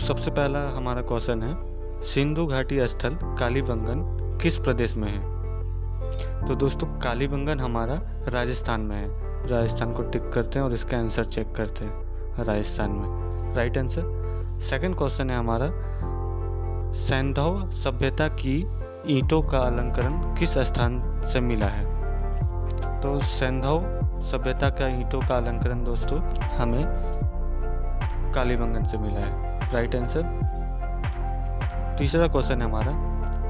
सबसे पहला हमारा क्वेश्चन है, सिंधु घाटी स्थल कालीबंगन किस प्रदेश में है? तो दोस्तों कालीबंगन हमारा राजस्थान में है। राजस्थान को टिक करते हैं और इसका आंसर चेक करते हैं, राजस्थान में राइट आंसर। सेकंड क्वेश्चन है हमारा, सैंधव सभ्यता की ईंटों का अलंकरण किस स्थान से मिला है? तो सैंधव सभ्यता का ईंटों का अलंकरण दोस्तों हमें कालीबंगन से मिला है, राइट आंसर। तीसरा क्वेश्चन है हमारा,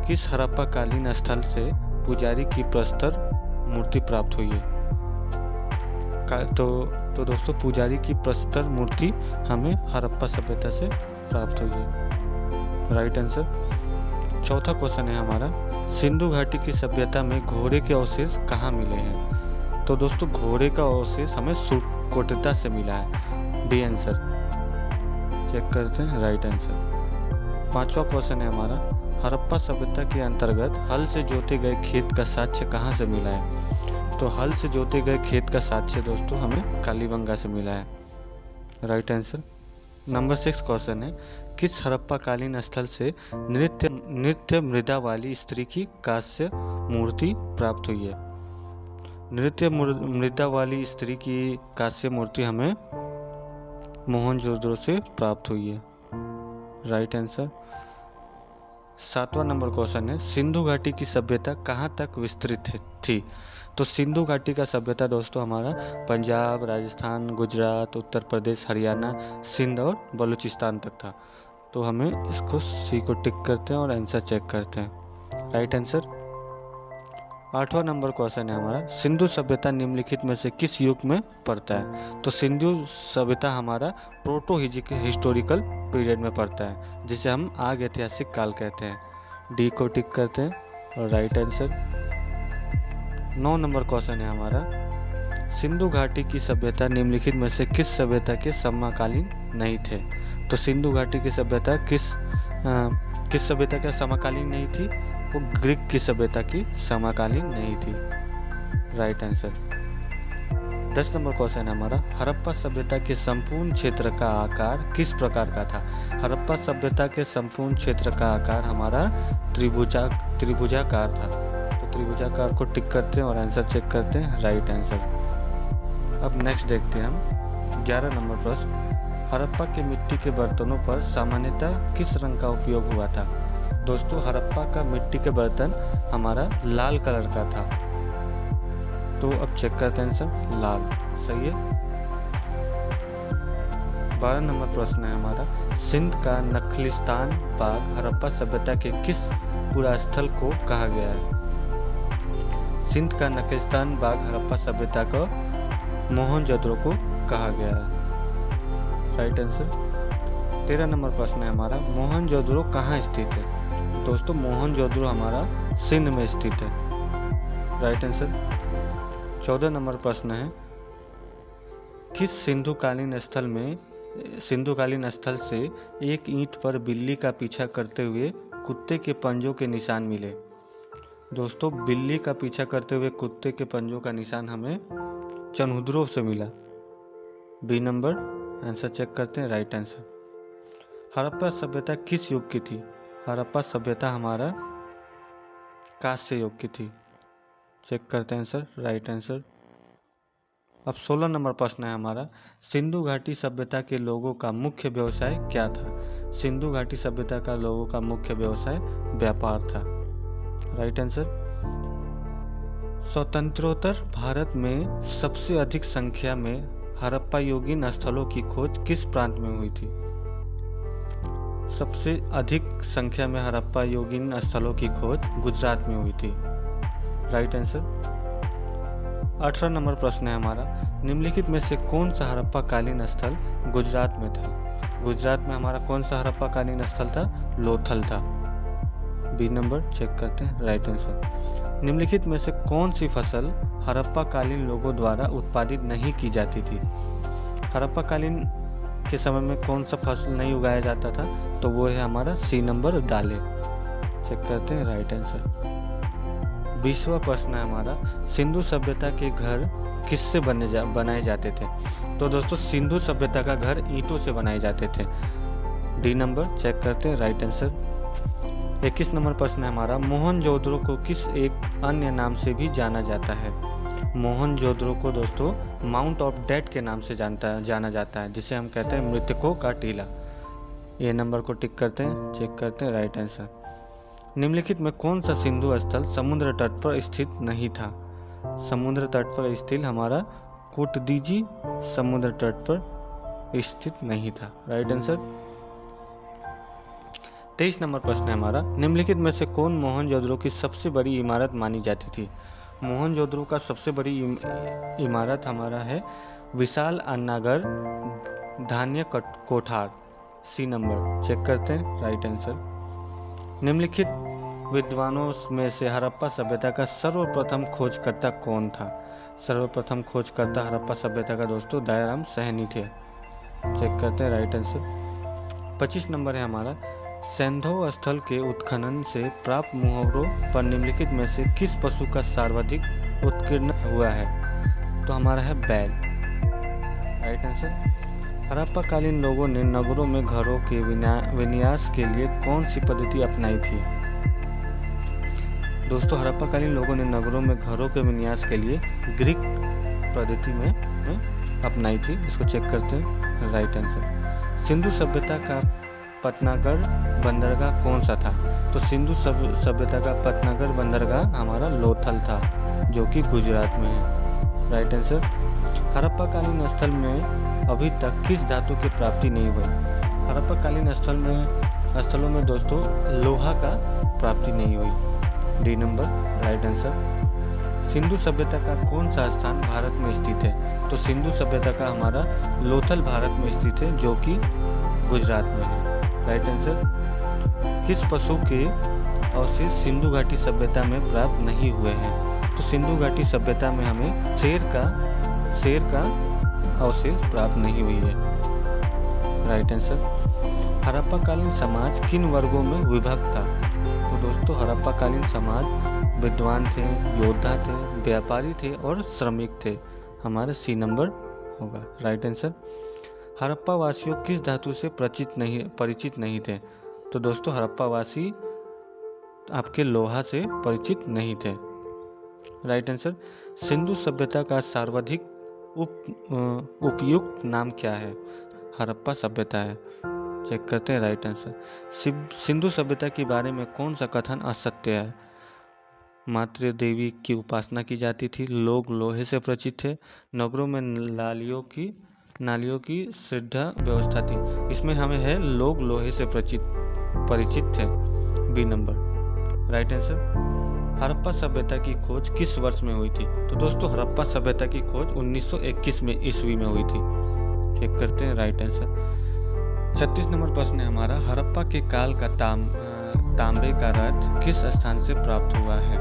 किस हड़प्पा कालीन स्थल से पुजारी की प्रस्तर मूर्ति प्राप्त हुई है? तो दोस्तों पुजारी की प्रस्तर मूर्ति हमें हड़प्पा सभ्यता से प्राप्त हुई है, राइट आंसर। चौथा क्वेश्चन है हमारा, सिंधु घाटी की सभ्यता में घोड़े के अवशेष कहाँ मिले हैं? तो दोस्तों घोड़े का अवशेष हमें सुरकोटिता से मिला है, डी आंसर। चेक करते हैं, राइट आंसर। पांचवा क्वेश्चन है हमारा, हड़प्पा सभ्यता के अंतर्गत हल से जोते गए खेत का साक्ष्य कहाँ से मिला है? तो हल से जोते गए खेत का साक्ष्य दोस्तों हमें कालीबंगा से मिला है, राइट आंसर। नंबर 6 क्वेश्चन है, किस हड़प्पा कालीन स्थल से नृत्य मृदा वाली स्त्री की कांस्य मूर्ति प्राप्त हुई है? नृत्य मृदा वाली स्त्री की कांस्य मूर्ति हमें मोहनजोदड़ो से प्राप्त हुई है, राइट आंसर। 7वां नंबर क्वेश्चन है, सिंधु घाटी की सभ्यता कहाँ तक विस्तृत थी? तो सिंधु घाटी का सभ्यता दोस्तों हमारा पंजाब, राजस्थान, गुजरात, उत्तर प्रदेश, हरियाणा, सिंध और बलूचिस्तान तक था। तो हमें इसको सी को टिक करते हैं और आंसर चेक करते हैं, राइट आंसर। 8वां नंबर क्वेश्चन है हमारा, सिंधु सभ्यता निम्नलिखित में से किस युग में पड़ता है? तो सिंधु सभ्यता हमारा प्रोटो हिस्टोरिकल पीरियड में पड़ता है, जिसे हम आग ऐतिहासिक काल कहते हैं, डी को टिक करते हैं और राइट आंसर। 9 नंबर क्वेश्चन है हमारा, सिंधु घाटी की सभ्यता निम्नलिखित में से किस सभ्यता के समकालीन नहीं थे? तो सिंधु घाटी की सभ्यता किस सभ्यता के समकालीन नहीं थी? वो ग्रीक की सभ्यता की समकालीन नहीं थी, राइट आंसर। 10 नंबर क्वेश्चन है हमारा, हड़प्पा सभ्यता के संपूर्ण क्षेत्र का आकार किस प्रकार का था? हड़प्पा सभ्यता के संपूर्ण क्षेत्र का आकार हमारा त्रिभुजाकार था। तो त्रिभुजाकार को टिक करते हैं और आंसर चेक करते हैं, राइट आंसर। अब नेक्स्ट देखते हैं हम 11 नंबर प्रश्न, हड़प्पा के मिट्टी के बर्तनों पर सामान्यतः किस रंग का उपयोग हुआ था? दोस्तों हड़प्पा का मिट्टी के बर्तन हमारा लाल कलर का था। तो अब चेक करते हैं आंसर, लाल सही है। 12 नंबर प्रश्न है हमारा, सिंध का नखलिस्तान बाग हड़प्पा सभ्यता के किस पुरास्थल को कहा गया है? सिंध का नखलिस्तान बाग हड़प्पा सभ्यता को मोहनजोदड़ो को कहा गया है, राइट आंसर। 13 नंबर प्रश्न है हमारा, मोहनजोदड़ो कहाँ स्थित है? दोस्तों मोहनजोदड़ो हमारा सिंध में स्थित है, राइट आंसर। 14 नंबर प्रश्न है, किस सिंधुकालीन स्थल से एक ईंट पर बिल्ली का पीछा करते हुए कुत्ते के पंजों के निशान मिले? दोस्तों बिल्ली का पीछा करते हुए कुत्ते के पंजों का निशान हमें चनहुद्रो से मिला, बी नंबर। आंसर चेक करते हैं, राइट आंसर। हड़प्पा सभ्यता किस युग की थी? हड़प्पा सभ्यता हमारा कांस्य युग की थी, चेक करते हैं आंसर, राइट आंसर। अब 16 नंबर प्रश्न है हमारा, सिंधु घाटी सभ्यता के लोगों का मुख्य व्यवसाय क्या था? सिंधु घाटी सभ्यता का लोगों का मुख्य व्यवसाय व्यापार था, राइट आंसर। स्वतंत्रोत्तर भारत में सबसे अधिक संख्या में हड़प्पा योगिन स्थलों की खोज किस प्रांत में हुई थी? सबसे अधिक संख्या में हड़प्पा योगिन स्थलों की खोज गुजरात में हुई थी, राइट आंसर। 18 नंबर प्रश्न है हमारा, निम्नलिखित में से कौन सा हड़प्पा कालीन स्थल गुजरात में था? गुजरात में हमारा कौन सा हड़प्पा कालीन स्थल था? लोथल था, बी नंबर। चेक करते हैं, राइट आंसर। निम्नलिखित में से कौन सी फसल हड़प्पा कालीन लोगों द्वारा उत्पादित नहीं की जाती थी? हड़प्पा कालीन के समय में कौन सा फसल नहीं उगाया जाता था? तो वो है हमारा सी नंबर, दालें। चेक करते हैं, राइट आंसर। 20वां प्रश्न है हमारा, सिंधु सभ्यता के घर किससे बनाए जाते थे? तो दोस्तों सिंधु सभ्यता का घर ईंटों से बनाए जाते थे, डी नंबर। चेक करते हैं राइट आंसर। 21 नंबर प्रश्न है हमारा, मोहनजोदड़ो को किस एक अन्य नाम से भी जाना जाता है? मोहनजोदड़ो को दोस्तों माउंट ऑफ डेड के नाम से जाना जाता है, जिसे हम कहते हैं मृतकों का टीला। ए नंबर को टिक करते हैं, चेक करते हैं राइट आंसर। निम्नलिखित में कौन सा सिंधु स्थल समुद्र तट पर स्थित नहीं था? समुद्र तट पर स्थित हमारा कूटदीजी समुद्र तट पर स्थित नहीं था। Right answer. 23 नंबर प्रश्न है हमारा, निम्नलिखित में से कौन मोहनजोदड़ो की सबसे बड़ी इमारत मानी जाती थी? मोहनजोदड़ो का सबसे बड़ी इमारत हमारा है विशाल अन्नागर धान्य कोठार। सी नंबर। चेक करते हैं राइट आंसर। निम्नलिखित विद्वानों में से हड़प्पा सभ्यता का सर्वप्रथम खोजकर्ता कौन था? सर्वप्रथम खोजकर्ता हड़प्पा सभ्यता का दोस्तों दयाराम साहनी थे। चेक करते हैं राइट आंसर। 25 नंबर है हमारा, सैंधव स्थल के उत्खनन से प्राप्त मुहावरों पर निम्नलिखित में से किस पशु का सर्वाधिक उत्कीर्ण हुआ है? तो हमारा है बैल। Right answer. हड़प्पाकालीन लोगों ने नगरों में घरों के विन्यास के लिए कौन सी पद्धति अपनाई थी? दोस्तों हड़प्पाकालीन लोगों ने नगरों में घरों के विन्यास के लिए ग्रीक पद्धति में अपनाई थी। इसको चेक करते हैं राइट आंसर। सिंधु सभ्यता का पतनागर बंदरगाह कौन सा था? तो सिंधु सभ्यता का पतनागर बंदरगाह हमारा लोथल था, जो कि गुजरात में है। Right answer. हड़प्पाकालीन स्थल में अभी तक किस धातु की प्राप्ति नहीं हुई? हड़प्पाकालीन स्थलों में दोस्तों लोहा का प्राप्ति नहीं हुई। D number right answer. Sindhu सभ्यता का कौन सा स्थान भारत में स्थित है? तो सिंधु सभ्यता का हमारा लोथल भारत में स्थित है, जो कि गुजरात में है। Right answer. किस पशु के अवशेष सिंधु घाटी सभ्यता में प्राप्त नहीं हुए हैं? तो सिंधु घाटी सभ्यता में हमें शेर का अवशेष प्राप्त नहीं हुई है। Right answer. हड़प्पाकालीन समाज किन वर्गों में विभक्त था? तो दोस्तों हड़प्पाकालीन समाज विद्वान थे, योद्धा थे, व्यापारी थे और श्रमिक थे। हमारा सी नंबर होगा। Right answer. हड़प्पा वासियों किस धातु से परिचित नहीं थे? तो दोस्तों हड़प्पा वासी आपके लोहा से परिचित नहीं थे। Right answer. सिंधु सभ्यता का सर्वाधिक उपयुक्त नाम क्या है? हड़प्पा सभ्यता है। चेक करते हैं राइट आंसर। सिंधु सभ्यता के बारे में कौन सा कथन असत्य है? मातृ देवी की उपासना की जाती थी, लोग लोहे से परिचित थे, नगरों में नालियों की श्रद्धा व्यवस्था थी। इसमें हमें है लोग लोहे से परिचित थे। B number right answer. Harappa सभ्यता की खोज किस वर्ष में हुई थी? तो दोस्तों हड़प्पा सभ्यता की खोज 1921 में ईस्वी में हुई थी। चेक करते हैं राइट आंसर। 36 नंबर प्रश्न है हमारा, हड़प्पा के काल का तांबे का रथ किस स्थान से प्राप्त हुआ है?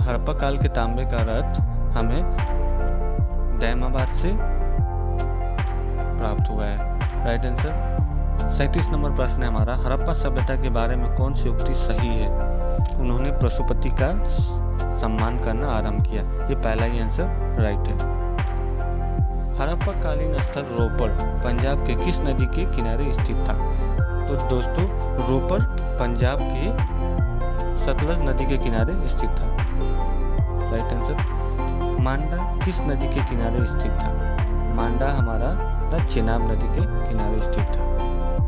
हड़प्पा काल के तांबे का रथ हमें दैमाबाद से प्राप्त हुआ है। Right answer. 37 नंबर प्रश्न है हमारा, हड़प्पा सभ्यता के बारे में कौन सी उक्ति सही है? उन्होंने पशुपति का सम्मान करना आरंभ किया। ये पहला ही आंसर राइट है। हड़प्पाकालीन स्थल रोपड़ पंजाब के किस नदी के किनारे स्थित था? तो दोस्तों रोपड़ पंजाब के सतलज नदी के किनारे स्थित था। Right answer. मांडा किस नदी के किनारे स्थित था? मांडा हमारा चेनाब नदी के किनारे स्थित था।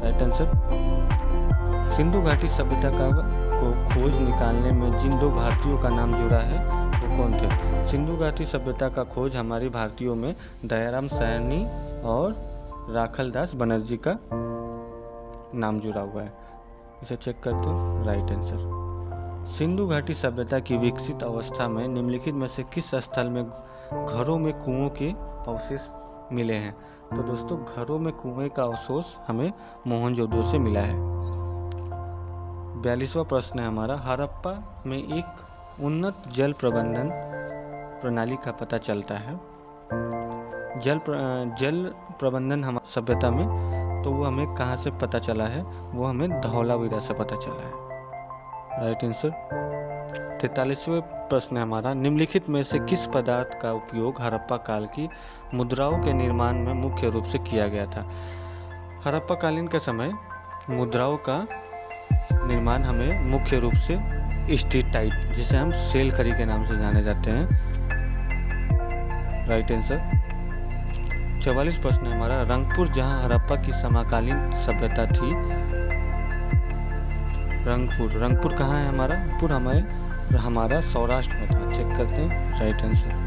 Right answer. सिंधु घाटी सभ्यता को खोज निकालने में जिन दो भारतीयों का नाम जुड़ा है वो कौन थे? सिंधु घाटी सभ्यता का खोज हमारे भारतीयों में दयाराम साहनी और राखलदास बनर्जी का नाम जुड़ा हुआ है। इसे चेक करते हैं राइट आंसर। सिंधु घाटी सभ्यता की विकसित अवस्था में निम्नलिखित में से किस स्थल में घरों में कुओं के अवशेष मिले हैं? तो दोस्तों घरों में कुएं का अवशेष हमें मोहनजोदड़ो से मिला है। 42वां प्रश्न है हमारा, हड़प्पा में एक उन्नत जल प्रबंधन प्रणाली का पता चलता है। जल प्रबंधन हमारी सभ्यता में तो वो हमें कहाँ से पता चला है? वो हमें धौलावीरा से पता चला है। Right answer. 43वां प्रश्न है हमारा, निम्नलिखित में से किस पदार्थ का उपयोग हड़प्पा काल की मुद्राओं के निर्माण में मुख्य रूप से किया गया था? हड़प्पा कालीन के समय मुद्राओं का निर्माण हमें मुख्य रूप से स्टेटाइट, जिसे हम सेल खड़ी के नाम से जाने जाते हैं। Right answer. 44 प्रश्न है हमारा, रंगपुर जहां हड़प्पा की समकालीन सभ्यता थी। रंगपुर कहाँ है हमारा? रंगपुर हमारा सौराष्ट्र में था। चेक करते हैं। Right answer.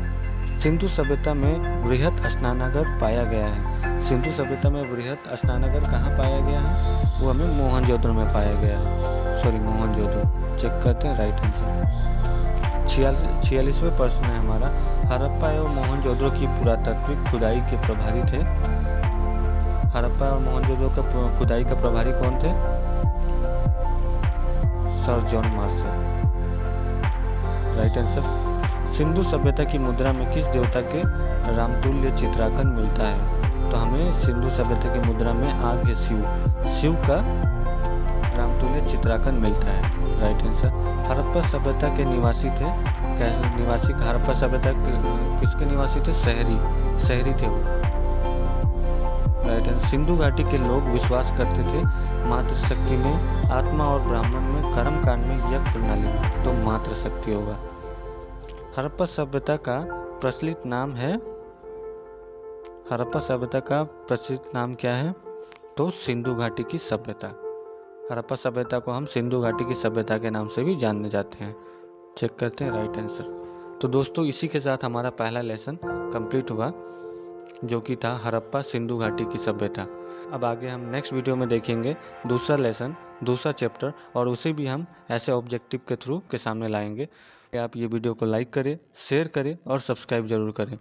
सिंधु सभ्यता में बृहत स्नानागार पाया गया है। सिंधु सभ्यता में बृहत स्नानागार कहाँ पाया गया है? वो हमें मोहनजोदड़ो में पाया गया है। सॉरी, मोहनजोदड़ो। चेक करते हैं। Right answer. 46वें प्रश्न है हमारा, हड़प्पा एवं मोहनजोदड़ो की पुरातात्विक खुदाई के प्रभारी थे। हड़प्पा और मोहनजोदड़ो का खुदाई का प्रभारी कौन थे? Sir John Marshall. Right answer. Sindhu सभ्यता की मुद्रा में किस देवता के रामतुल्य चित्रांकन मिलता है? तो हमें सिंधु सभ्यता की मुद्रा में आगे शिव का रामतुल्य चित्रांकन मिलता है। Right answer. हड़प्पा सभ्यता के निवासी थे। हड़प्पा सभ्यता किसके निवासी थे? शहरी थे वो। Right answer. सिंधु घाटी के लोग विश्वास करते थे मातृशक्ति में, आत्मा और ब्राह्मण में, कर्म कांड में, यज्ञ प्रणाली में। तो मातृशक्ति होगा। हड़प्पा सभ्यता का प्रचलित नाम है, हड़प्पा सभ्यता का प्रचलित नाम क्या है? तो सिंधु घाटी की सभ्यता। हड़प्पा सभ्यता को हम सिंधु घाटी की सभ्यता के नाम से भी जाने जाते हैं। चेक करते हैं। Right answer. तो दोस्तों, इसी के साथ हमारा पहला लेसन कंप्लीट हुआ, जो कि था हड़प्पा सिंधु घाटी की सभ्यता। अब आगे हम नेक्स्ट वीडियो में देखेंगे दूसरा लेसन, दूसरा चैप्टर, और उसे भी हम ऐसे ऑब्जेक्टिव के थ्रू के सामने लाएंगे। आप ये वीडियो को लाइक करें, शेयर करें और सब्सक्राइब जरूर करें।